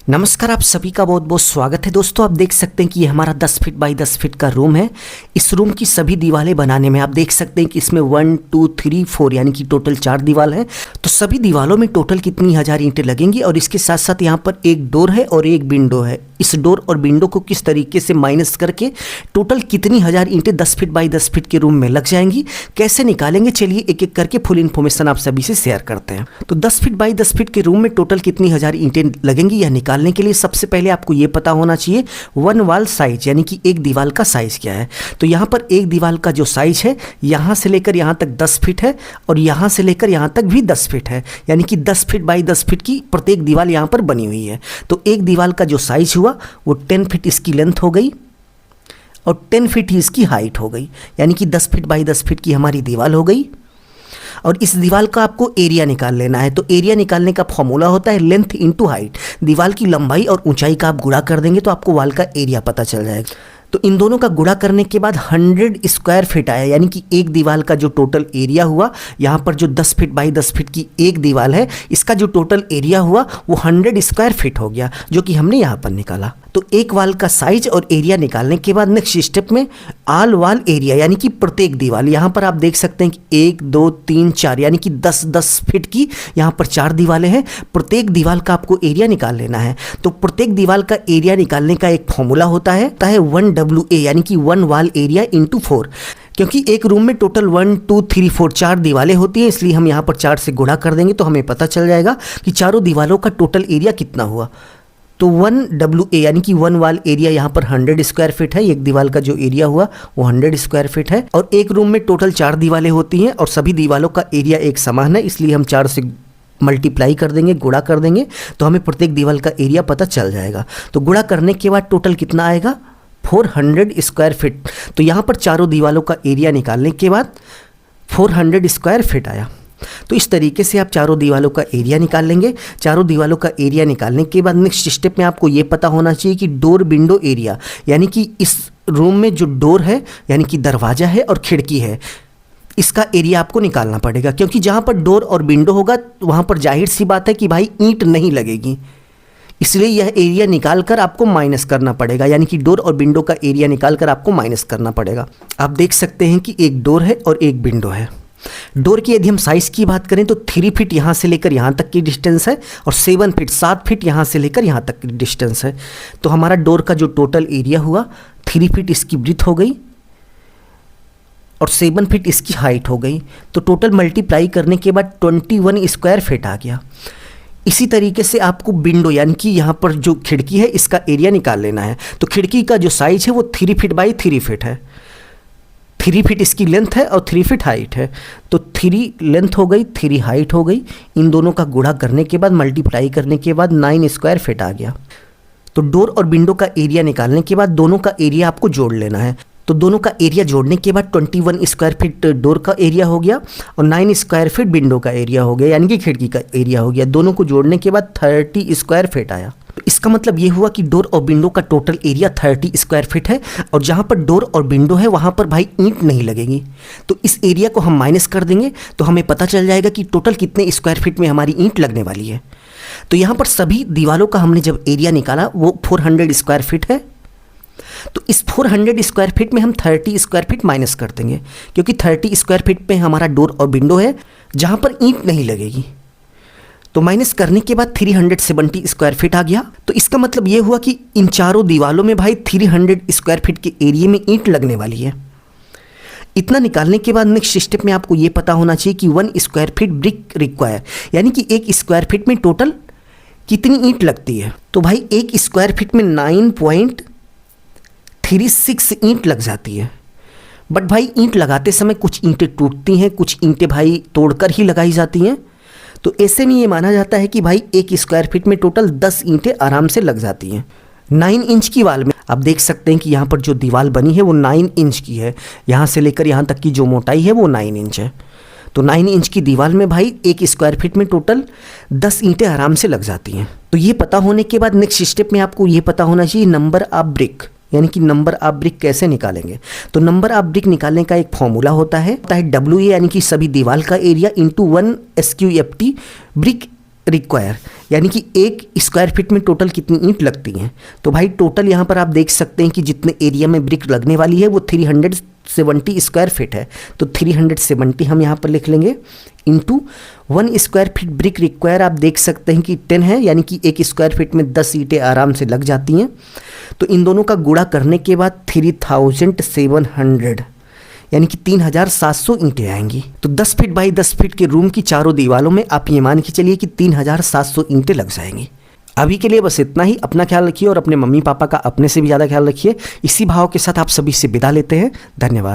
नमस्कार, आप सभी का बहुत बहुत स्वागत है। दोस्तों, आप देख सकते हैं कि ये हमारा 10 फीट बाई 10 फीट का रूम है। इस रूम की सभी दीवारें बनाने में आप देख सकते हैं कि इसमें 1 2 3 4 यानी कि टोटल 4 दीवार है। तो सभी दीवारों में टोटल कितनी हजार ईंटें लगेंगी और इसके साथ साथ यहाँ पर एक डोर है और एक विंडो है। इस डोर और विंडो को किस तरीके से माइनस करके टोटल कितनी हजार ईंटें 10 फीट बाई 10 फीट के रूम में लग जाएंगी, कैसे निकालेंगे, चलिए एक एक करके फुल इन्फॉर्मेशन आप सभी से शेयर करते हैं। तो 10 फीट बाई 10 फीट के रूम में टोटल कितनी हजार ईंटें लगेंगी यह निकालने के लिए सबसे पहले आपको ये पता होना चाहिए वन वॉल साइज यानी कि एक दीवार का साइज क्या है। तो यहाँ पर एक दीवार का जो साइज है यहाँ से लेकर यहाँ तक 10 फीट है और यहाँ से लेकर यहाँ तक भी 10 फीट है, यानी कि 10 फीट बाई 10 फीट की प्रत्येक दीवार यहाँ पर बनी हुई है। तो एक दीवार का जो साइज हुआ वो 10 फीट इसकी लेंथ हो गई और 10 फीट ही इसकी हाइट हो गई, यानी कि 10 फीट बाई 10 फीट की हमारी दीवार हो गई। और इस दीवार का आपको एरिया निकाल लेना है। तो एरिया निकालने का फॉर्मूला होता है लेंथ इंटू हाइट। दीवार की लंबाई और ऊंचाई का आप गुणा कर देंगे तो आपको वॉल का एरिया पता चल जाएगा। तो इन दोनों का गुणा करने के बाद 100 स्क्वायर फीट आया, यानी कि एक दीवार का जो टोटल एरिया हुआ, यहाँ पर जो 10 फीट बाई 10 फीट की एक दीवार है इसका जो टोटल एरिया हुआ वो 100 स्क्वायर फीट हो गया, जो कि हमने यहाँ पर निकाला। तो एक वॉल का साइज और एरिया निकालने के बाद नेक्स्ट स्टेप में ऑल वॉल एरिया यानी कि प्रत्येक दीवार, यहाँ पर आप देख सकते हैं कि 1 2 3 4 यानी कि 10-10 फीट की यहाँ पर 4 दीवारें हैं। प्रत्येक दीवार का आपको एरिया निकाल लेना है। तो प्रत्येक दीवार का एरिया निकालने का एक फॉर्मूला होता है 1WA यानी कि 1 वॉल एरिया इंटू 4। क्योंकि एक रूम में टोटल 1 2 3 4 4 दीवारें होती हैं, इसलिए हम यहाँ पर 4 से गुणा कर देंगे तो हमें पता चल जाएगा कि चारों दीवारों का टोटल एरिया कितना हुआ। तो 1WA यानी कि 1 वॉल एरिया यहाँ पर 100 स्क्वायर फीट है। एक दीवार का जो एरिया हुआ वो 100 स्क्वायर फीट है। और एक रूम में टोटल 4 दीवारें होती हैं और सभी दीवारों का एरिया एक समान है, इसलिए हम 4 से मल्टीप्लाई कर देंगे, गुणा कर देंगे तो हमें प्रत्येक दीवार का एरिया पता चल जाएगा। तो गुणा करने के बाद टोटल कितना आएगा 400 स्क्वायर फीट। तो यहाँ पर चारों दीवारों का एरिया निकालने के बाद 400 स्क्वायर फीट आया। तो इस तरीके से आप चारों दीवारों का एरिया निकाल लेंगे। चारों दीवारों का एरिया निकालने के बाद नेक्स्ट स्टेप में आपको ये पता होना चाहिए कि डोर विंडो एरिया, यानी कि इस रूम में जो डोर है यानी कि दरवाज़ा है और खिड़की है, इसका एरिया आपको निकालना पड़ेगा। क्योंकि जहाँ पर डोर और विंडो होगा वहाँ पर जाहिर सी बात है कि भाई ईंट नहीं लगेगी, इसलिए यह एरिया निकाल कर आपको माइनस करना पड़ेगा, यानी कि डोर और विंडो का एरिया निकाल कर आपको माइनस करना पड़ेगा। आप देख सकते हैं कि एक डोर है और एक विंडो है। डोर की यदि हम साइज़ की बात करें तो 3 फीट यहाँ से लेकर यहाँ तक की डिस्टेंस है और 7 फीट यहाँ से लेकर यहाँ तक की डिस्टेंस है। तो हमारा डोर का जो टोटल एरिया हुआ 3 फीट इसकी ब्रीथ हो गई और 7 फीट इसकी हाइट हो गई। तो टोटल मल्टीप्लाई करने के बाद 21 स्क्वायर फीट आ गया। इसी तरीके से आपको विंडो यानी कि यहाँ पर जो खिड़की है इसका एरिया निकाल लेना है। तो खिड़की का जो साइज है वो 3 फीट बाई 3 फीट है। 3 फीट इसकी लेंथ है और 3 फीट हाइट है। तो 3 लेंथ हो गई, 3 हाइट हो गई। इन दोनों का गुणा करने के बाद मल्टीप्लाई करने के बाद 9 स्क्वायर फीट आ गया। तो डोर और विंडो का एरिया निकालने के बाद दोनों का एरिया आपको जोड़ लेना है। तो दोनों का एरिया जोड़ने के बाद 21 स्क्वायर फीट डोर का एरिया हो गया और 9 स्क्वायर फीट विंडो का एरिया हो गया, यानी कि खिड़की का एरिया हो गया। दोनों को जोड़ने के बाद 30 स्क्वायर फीट आया। इसका मतलब ये हुआ कि डोर और विंडो का टोटल एरिया 30 स्क्वायर फीट है और जहाँ पर डोर और विंडो है वहाँ पर भाई ईंट नहीं लगेगी। तो इस एरिया को हम माइनस कर देंगे तो हमें पता चल जाएगा कि टोटल कितने स्क्वायर फीट में हमारी ईंट लगने वाली है। तो यहाँ पर सभी दीवारों का हमने जब एरिया निकाला वो 400 स्क्वायर फीट है। तो इस 400 स्क्वायर फीट में हम 30 स्क्वायर फीट माइनस कर देंगे, क्योंकि 30 स्क्वायर फीट पे हमारा डोर और विंडो है जहाँ पर ईंट नहीं लगेगी। तो माइनस करने के बाद 370 स्क्वायर फीट आ गया। तो इसका मतलब ये हुआ कि इन चारों दीवारों में भाई 300 स्क्वायर फीट के एरिया में ईंट लगने वाली है। इतना निकालने के बाद नेक्स्ट स्टेप में आपको ये पता होना चाहिए कि 1 स्क्वायर फीट ब्रिक रिक्वायर, यानी कि 1 स्क्वायर फीट में टोटल कितनी ईंट लगती है। तो भाई 1 स्क्वायर फीट में 9.36 ईंट लग जाती है। बट भाई ईंट लगाते समय कुछ ईंटें टूटती हैं, कुछ ईंटें भाई तोड़कर ही लगाई जाती हैं। तो ऐसे में ये माना जाता है कि भाई 1 स्क्वायर फीट में टोटल 10 ईंटें आराम से लग जाती हैं। 9 इंच की वाल में आप देख सकते हैं कि यहाँ पर जो दीवार बनी है वो 9 इंच की है। यहाँ से लेकर यहाँ तक की जो मोटाई है वो 9 इंच है। तो 9 इंच की दीवार में भाई 1 स्क्वायर फीट में टोटल 10 ईंटें आराम से लग जाती हैं। तो ये पता होने के बाद नेक्स्ट स्टेप में आपको ये पता होना चाहिए नंबर ऑफ ब्रिक, यानी कि नंबर ऑफ ब्रिक कैसे निकालेंगे। तो नंबर ऑफ ब्रिक निकालने का एक फॉर्मूला होता है WA यानी कि सभी दीवार का area into 1 SQFT brick require, यानी कि 1 स्क्वायर फीट में टोटल कितनी ईंट लगती हैं। तो भाई टोटल यहाँ पर आप देख सकते हैं कि जितने एरिया में ब्रिक लगने वाली है वो 370 स्क्वायर फीट है। तो 370 हम यहाँ पर लिख लेंगे into 1 square feet brick require आप देख सकते हैं कि 10 है, यानी कि 1 स्क्वायर फीट में 10 ईंटें आराम से लग जाती हैं। तो इन दोनों का गुणा करने के बाद 3700 यानी कि 3700 ईंटें आएंगी। तो 10 फीट बाई 10 फीट के रूम की चारों दीवालों में आप ये मान के चलिए कि 3700 ईंटें लग जाएंगी। अभी के लिए बस इतना ही। अपना ख्याल रखिए और अपने मम्मी पापा का अपने से भी ज़्यादा ख्याल रखिए। इसी भाव के साथ आप सभी से विदा लेते हैं। धन्यवाद।